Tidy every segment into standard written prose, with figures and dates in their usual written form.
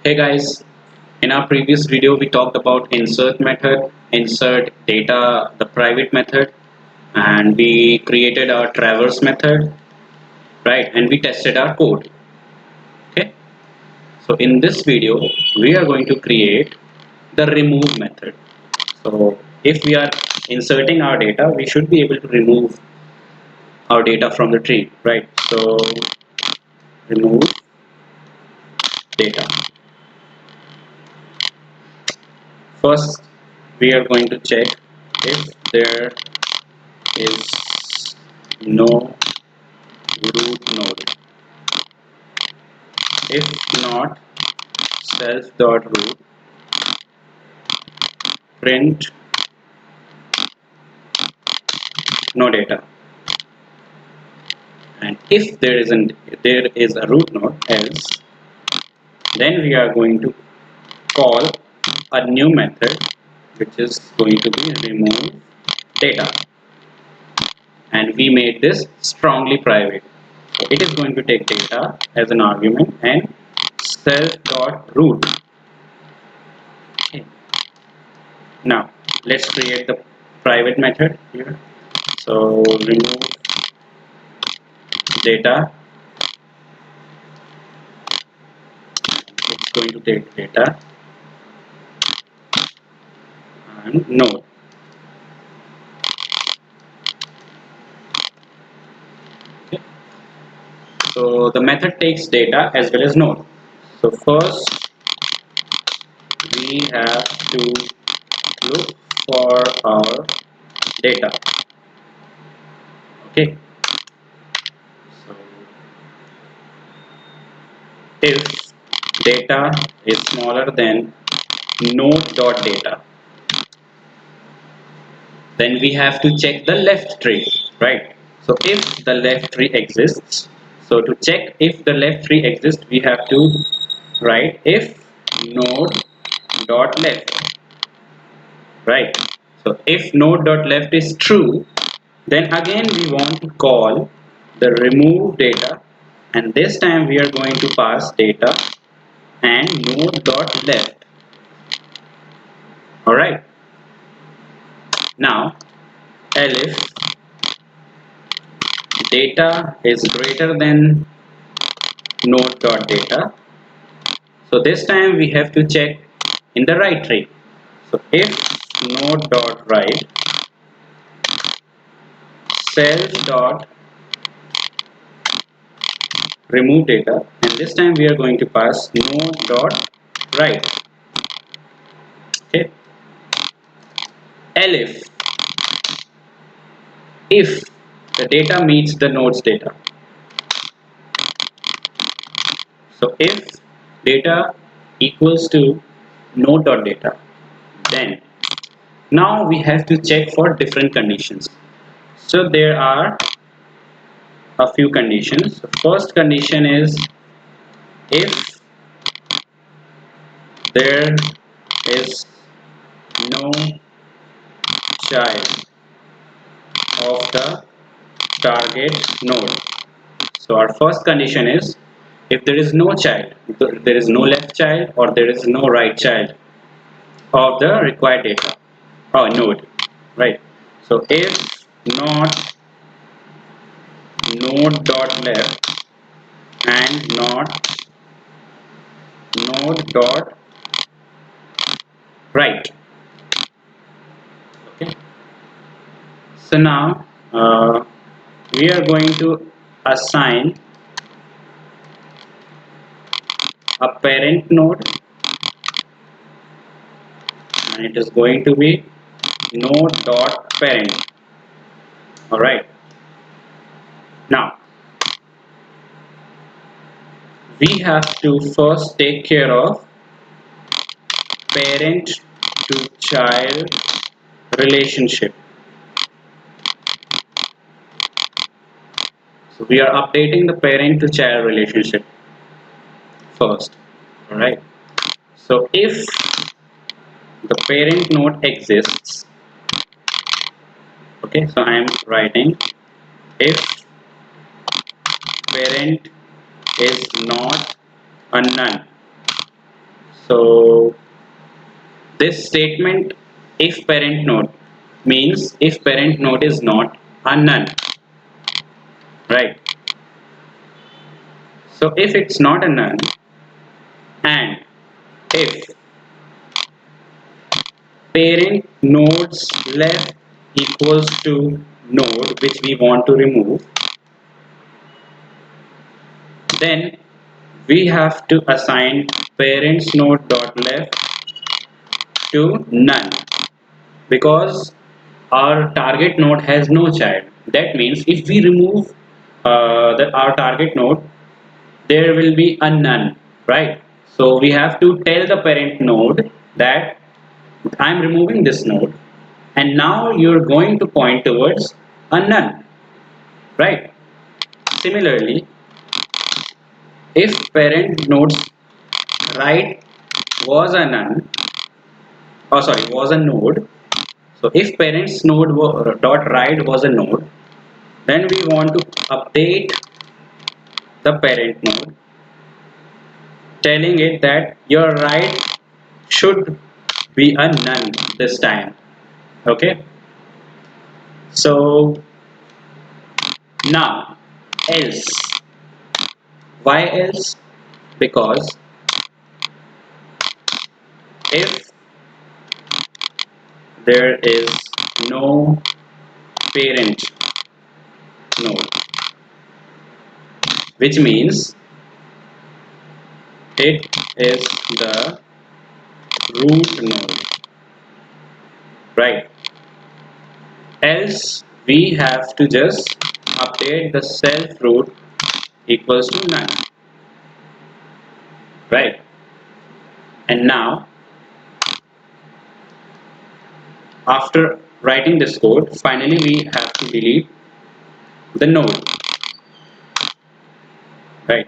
Hey guys, in our previous video we talked about insert method, insert data, the private method, and we created our traverse method, right? And we tested our code. Okay. So in this video we are going to create the remove method. So if we are inserting our data, we should be able to remove our data from the tree, right? So remove data. First we are going to check if there is no root node. If not, self.root print no data. And if there is a root node, else, then we are going to call a new method which is going to be remove data. And we made this strongly private. So it is going to take data as an argument and self.root. Okay. Now let's create the private method here. So remove data, it's going to take data and node. Okay. So the method takes data as well as node. So first we have to look for our data. Okay. So if data is smaller than node.data, then we have to check the left tree, right? So if the left tree exists, so to check if the left tree exists, we have to write if node dot left, right? So if node dot left is true, then again we want to call the remove data, and this time we are going to pass data and node dot left. All right. Now elif data is greater than node.data. So this time we have to check in the right tree. So if node.right self dot remove data, and this time we are going to pass node.right. Okay. Elif if the data meets the node's data. So if data equals to node.data, then now we have to check for different conditions. So there are a few conditions. The first condition is if there is no child of the target node. So our first condition is if there is no child, there is no left child or there is no right child of the required data or node, right? So if not node dot left and not node dot right. Okay. So now we are going to assign a parent node, and it is going to be node dot parent. All right. Now we have to first take care of parent to child relationship. So we are updating the parent to child relationship first. All right. So if the parent node exists, okay, so I am writing if parent is not a none, So this statement, if parent node, means if parent node is not a none, right? So if it's not a none, and if parent nodes left equals to node which we want to remove, then we have to assign parents node dot left to none, because our target node has no child. That means if we remove our target node, there will be a none, right? So we have to tell the parent node that I'm removing this node, and now you're going to point towards a none, right? Similarly, if parent node's right was a none, oh sorry, was a node. So if parents node dot right was a node, then we want to update the parent node, telling it that your right should be a none this time. Okay. So now else. Why else? Because if there is no parent node, which means it is the root node, right? Else we have to just update the self root equals to none, right? And now after writing this code, finally we have to delete the node, right?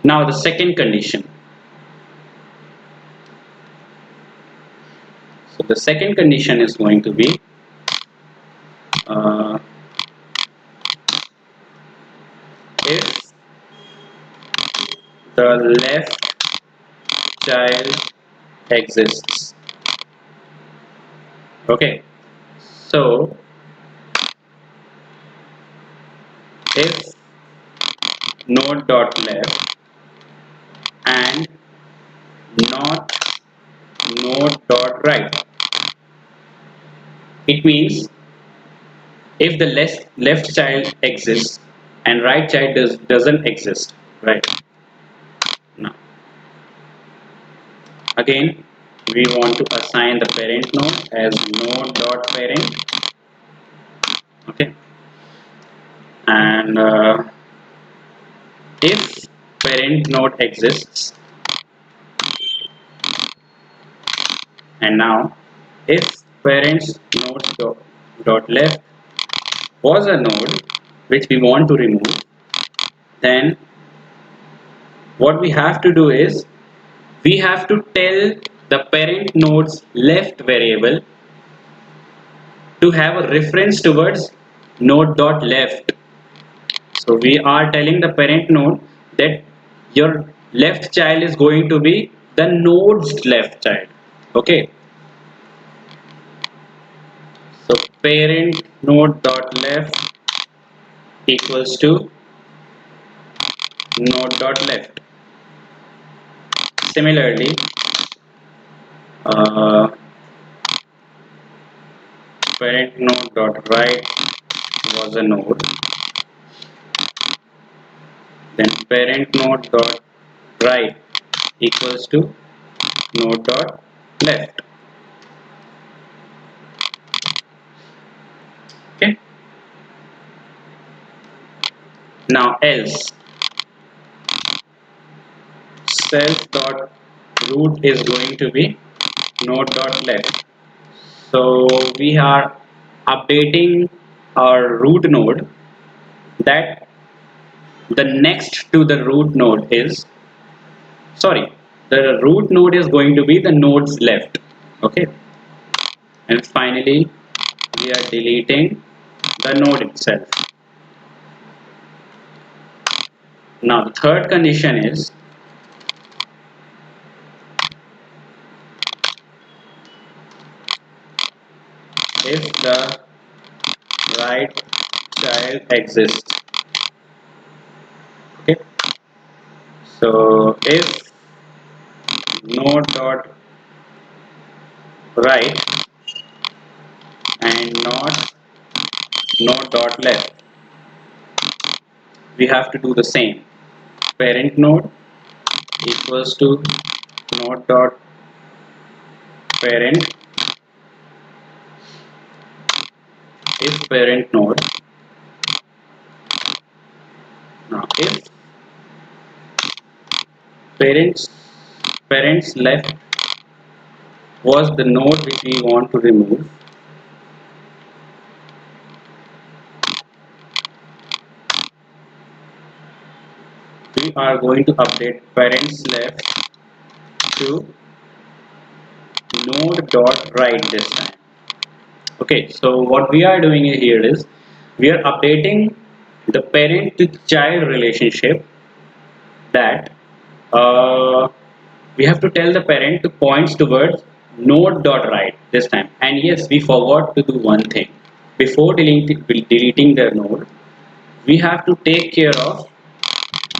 Now the second condition. So the second condition is going to be uh, if the left child exists. Okay, so if node dot left and not node dot right, it means if the left child exists and right child doesn't exist, right? Now again we want to assign the parent node as node dot parent. Okay, and if parent node exists, and now if parents node dot left was a node which we want to remove, then what we have to do is we have to tell the parent node's left variable to have a reference towards node dot left. So we are telling the parent node that your left child is going to be the node's left child. Okay, so parent node dot left equals to node dot left. Similarly, uh, parent node dot right was a node, then parent node dot right equals to node dot left. Okay, now else self dot root is going to be node dot left. So we are updating our root node that the next to the root node is, sorry, the root node is going to be the node's left. Okay, and finally we are deleting the node itself. Now the third condition is if the right child exists. Okay, so if node dot right and not node dot left, we have to do the same. Parent node equals to node dot parent if parent node. Now if parents parents left was the node which we want to remove, we are going to update parents left to node dot right this time. Okay, so what we are doing here is we are updating the parent to child relationship, that we have to tell the parent to points towards node dot right this time. And yes, we forgot to do one thing. Before deleting the node, we have to take care of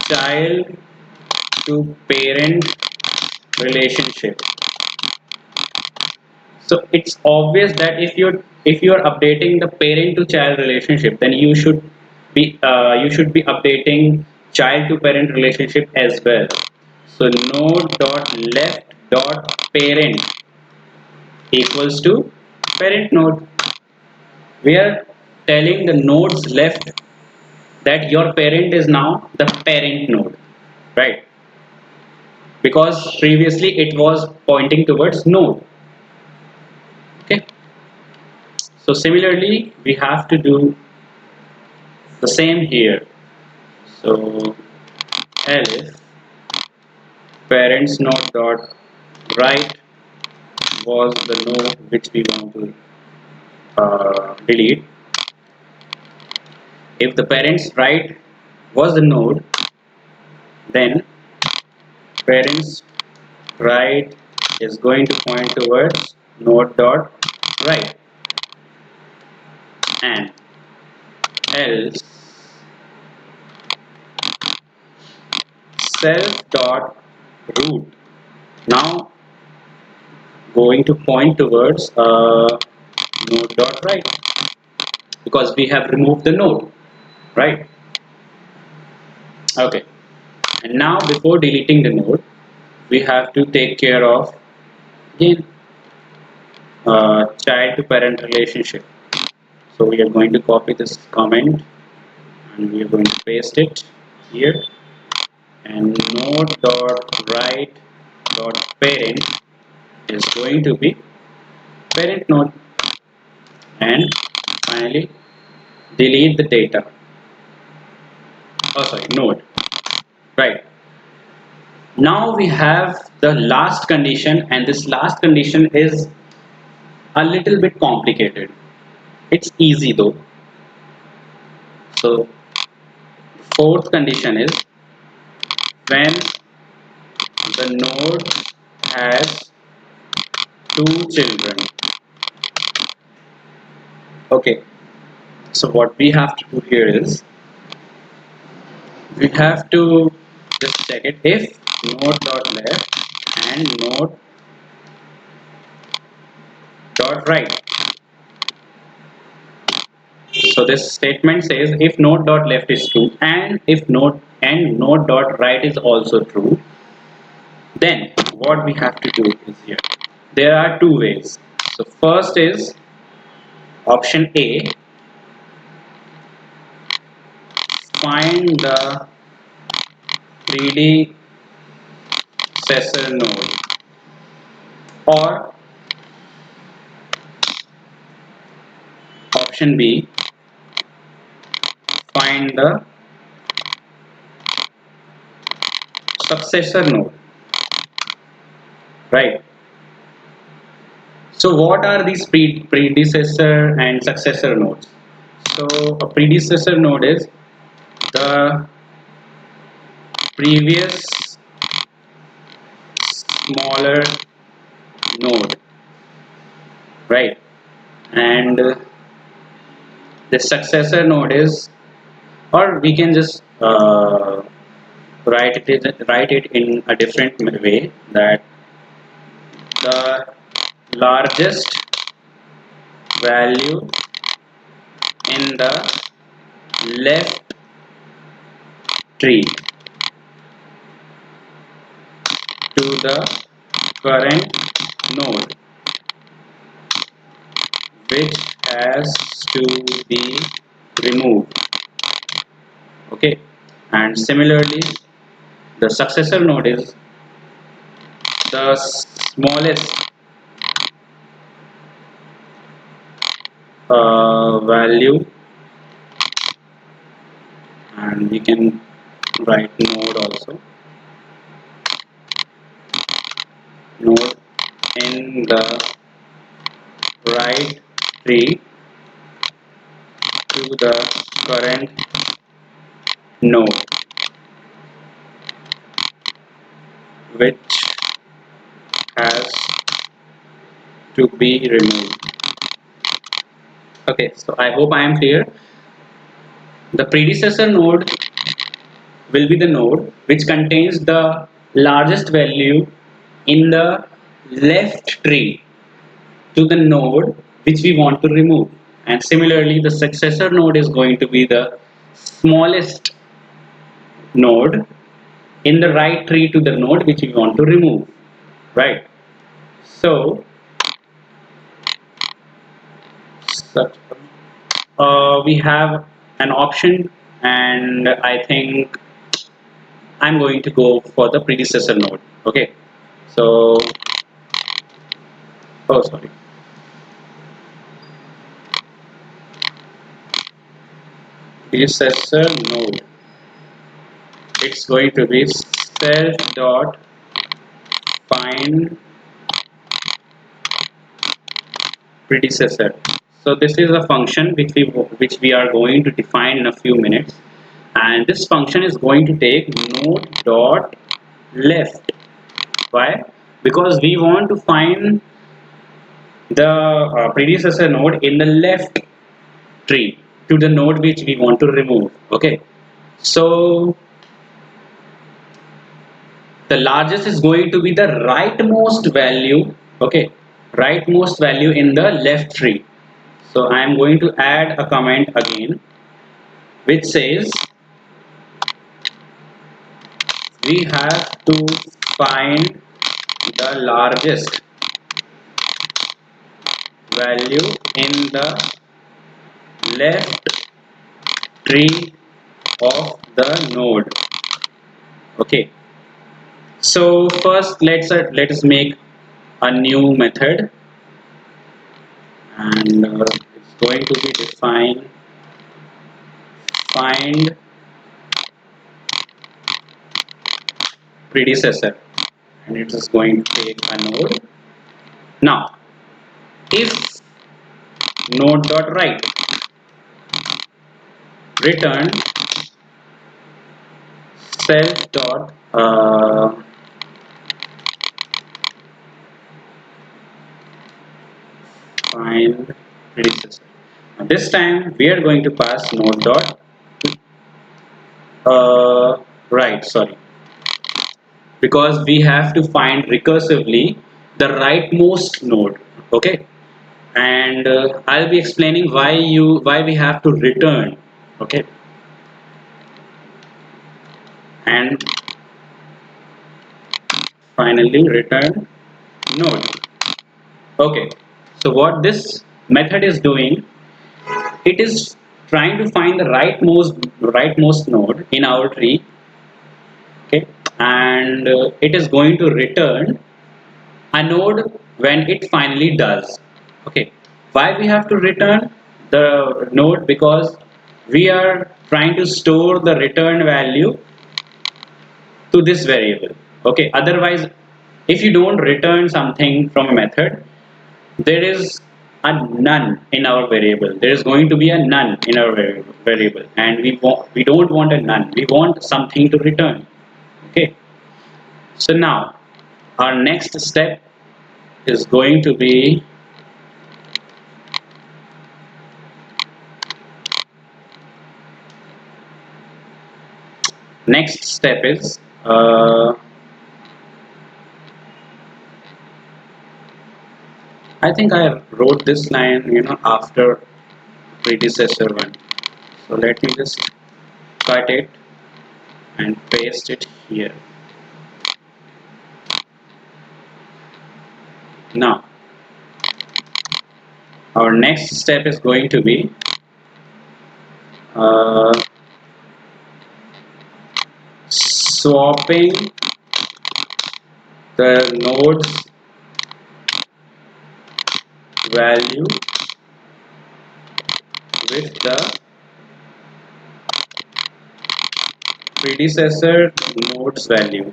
child to parent relationship. So it's obvious that if you're updating the parent to child relationship, then you should be updating child to parent relationship as well. So node dot left dot parent equals to parent node. We are telling the nodes left that your parent is now the parent node, right? Because previously it was pointing towards node. Okay. So similarly, we have to do the same here. So elif parents node dot right was the node which we want to delete. If the parents right was the node, then parents right is going to point towards node dot right, and else self dot root now going to point towards node dot right, because we have removed the node, right? Okay, and now before deleting the node, we have to take care of again child to parent relationship. So we are going to copy this comment and we are going to paste it here, and node dot right dot parent is going to be parent node, and finally delete the data, oh sorry, node, right? Now we have the last condition, and this last condition is a little bit complicated. It's easy though. So fourth condition is when the node has two children. Okay, so what we have to do here is we have to just check it if node dot left and node dot right. So this statement says if node dot left is true and if node dot right is also true, then what we have to do is here. There are two ways. So first is option A, find the predecessor node, or option B, find the successor node, right? So what are these predecessor and successor nodes? So a predecessor node is the previous smaller node, right? and the successor node is, or we can just write it in a different way, that the largest value in the left tree to the current node, which has to be removed. Okay, and similarly the successor node is the smallest value, and we can write node also, node in the right tree to the current node, which has to be removed. Okay, so I hope I am clear. The predecessor node will be the node which contains the largest value in the left tree to the node which we want to remove, and similarly the successor node is going to be the smallest node in the right tree to the node which we want to remove, right? So such, we have an option, and I think I'm going to go for the predecessor node. Okay, so oh sorry, predecessor node, it's going to be self dot find predecessor. So this is a function which we are going to define in a few minutes, and this function is going to take node dot left. Why? Because we want to find the predecessor node in the left tree to the node which we want to remove. Okay, so the largest is going to be the rightmost value. Okay, rightmost value in the left tree. So I am going to add a comment again which says we have to find the largest value in the left tree of the node. Okay, so first let us make a new method, and it's going to be define find predecessor, and it is going to take a node. Now if node dot right return self dot find predecessor. Now this time we are going to pass node dot right, sorry, because we have to find recursively the rightmost node. Okay, and I'll be explaining why we have to return. Okay, and finally return node. Okay, so what this method is doing, it is trying to find the rightmost node in our tree. Okay, and it is going to return a node when it finally does. Okay, why we have to return the node? Because we are trying to store the return value to this variable. Okay, otherwise if you don't return something from a method, there is a none in our variable. There is going to be a none in our variable, and we don't want a none, we want something to return. Okay, so now our next step is going to be next step is I think I wrote this line, after predecessor one. So let me just cut it and paste it here. Now, our next step is going to be uh, swapping the node's value with the predecessor node's value.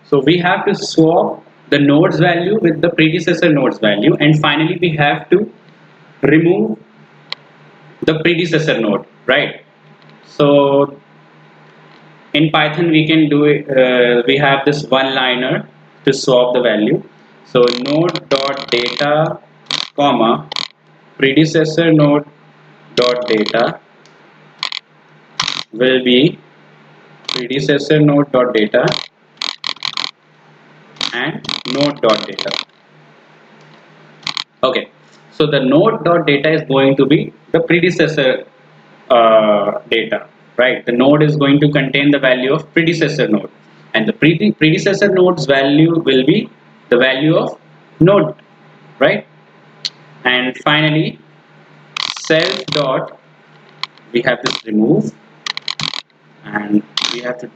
So we have to swap the node's value with the predecessor node's value, and finally we have to remove the predecessor node, right? So in Python we can do it, we have this one liner to swap the value. So node dot data comma predecessor node dot data will be predecessor node dot data and node dot data. Okay, so the node dot data is going to be the predecessor data, right? The node is going to contain the value of predecessor node, and the predecessor node's value will be the value of node, right? And finally, self dot, we have this remove, and we have to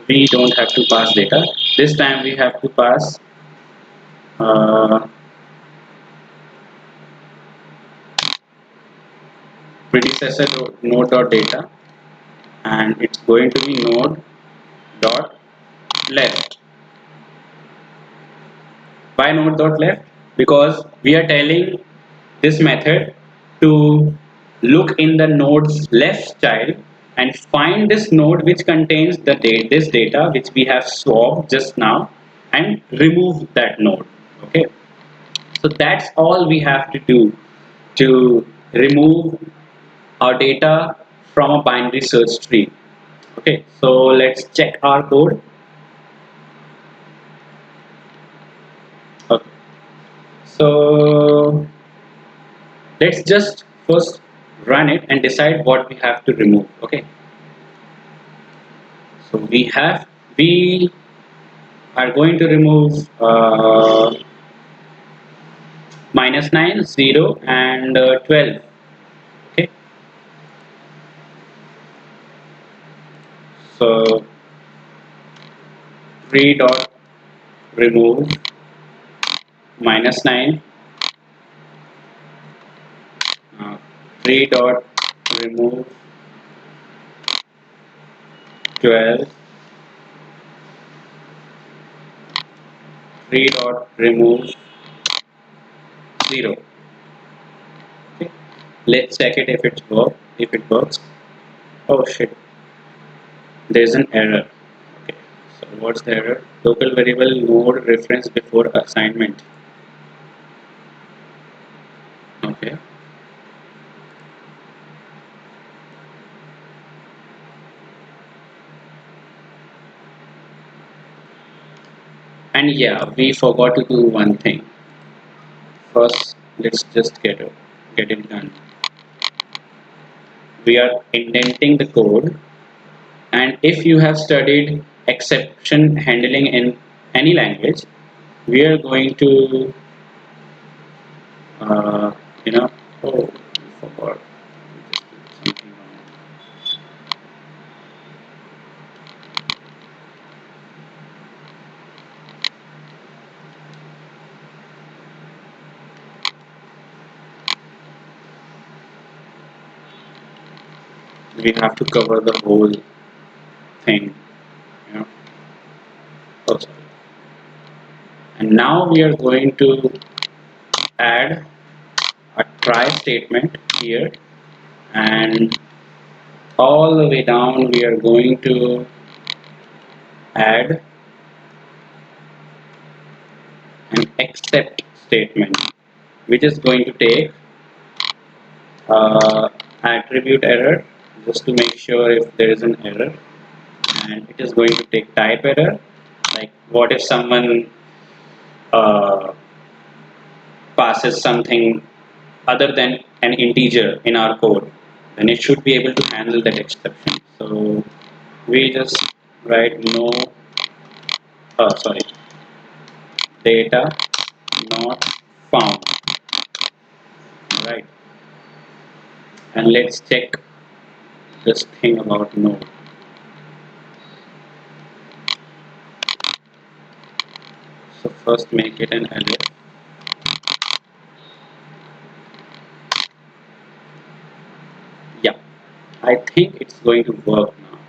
we don't have to pass data this time. We have to pass uh, predecessor node dot data, and it's going to be node dot left. Why node dot left? Because we are telling this method to look in the node's left child and find this node which contains this data which we have swapped just now, and remove that node. Okay, so that's all we have to do to remove our data from a binary search tree. Okay, so let's check our code. Okay, so let's just first run it and decide what we have to remove. Okay, so we are going to remove -9, 0 and 12. Okay, so 3 dot remove -9, 3 dot remove 12, 3 dot remove 0. Okay, let's check it if it works. Oh shit, there's an error. Okay, so what's the error? Local variable node reference before assignment. Okay, and yeah, we forgot to do one thing. First, let's just get it done. We are indenting the code, and if you have studied exception handling in any language, we are going to uh, you know oh, we forgot something wrong. We have to cover the whole thing, you know. Oh, sorry. And now we are going to add a try statement here, and all the way down we are going to add an except statement, which is going to take attribute error, just to make sure if there is an error, and it is going to take type error, like what if someone uh, passes something other than an integer in our code, then it should be able to handle that exception. So we just write no, sorry, data not found, right? And let's check this thing about no. So first make it an array. Yeah, I think it's going to work now.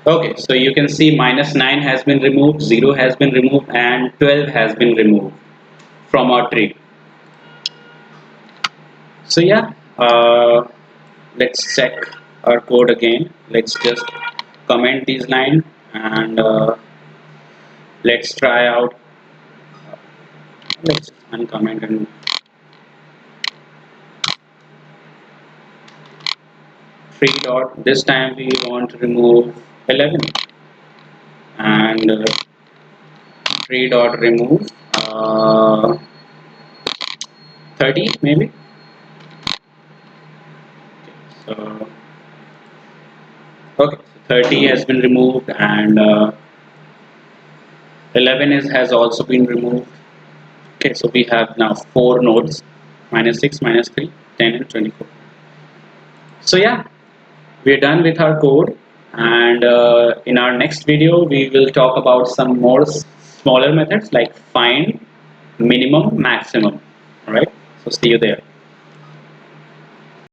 Okay, so you can see -9 has been removed, 0 has been removed, and 12 has been removed from our tree. So yeah, let's check our code again. Let's just comment these lines, and let's try out. Let's uncomment and 3 dot. This time we want to remove 11, and 3 dot remove 30 maybe. So okay, so 30 has been removed, and 11 has also been removed. Okay, so we have now 4 nodes: -6, -3, 10, and 24. So yeah, we're done with our code, and in our next video we will talk about some more smaller methods like find, minimum, maximum. All right, so see you there.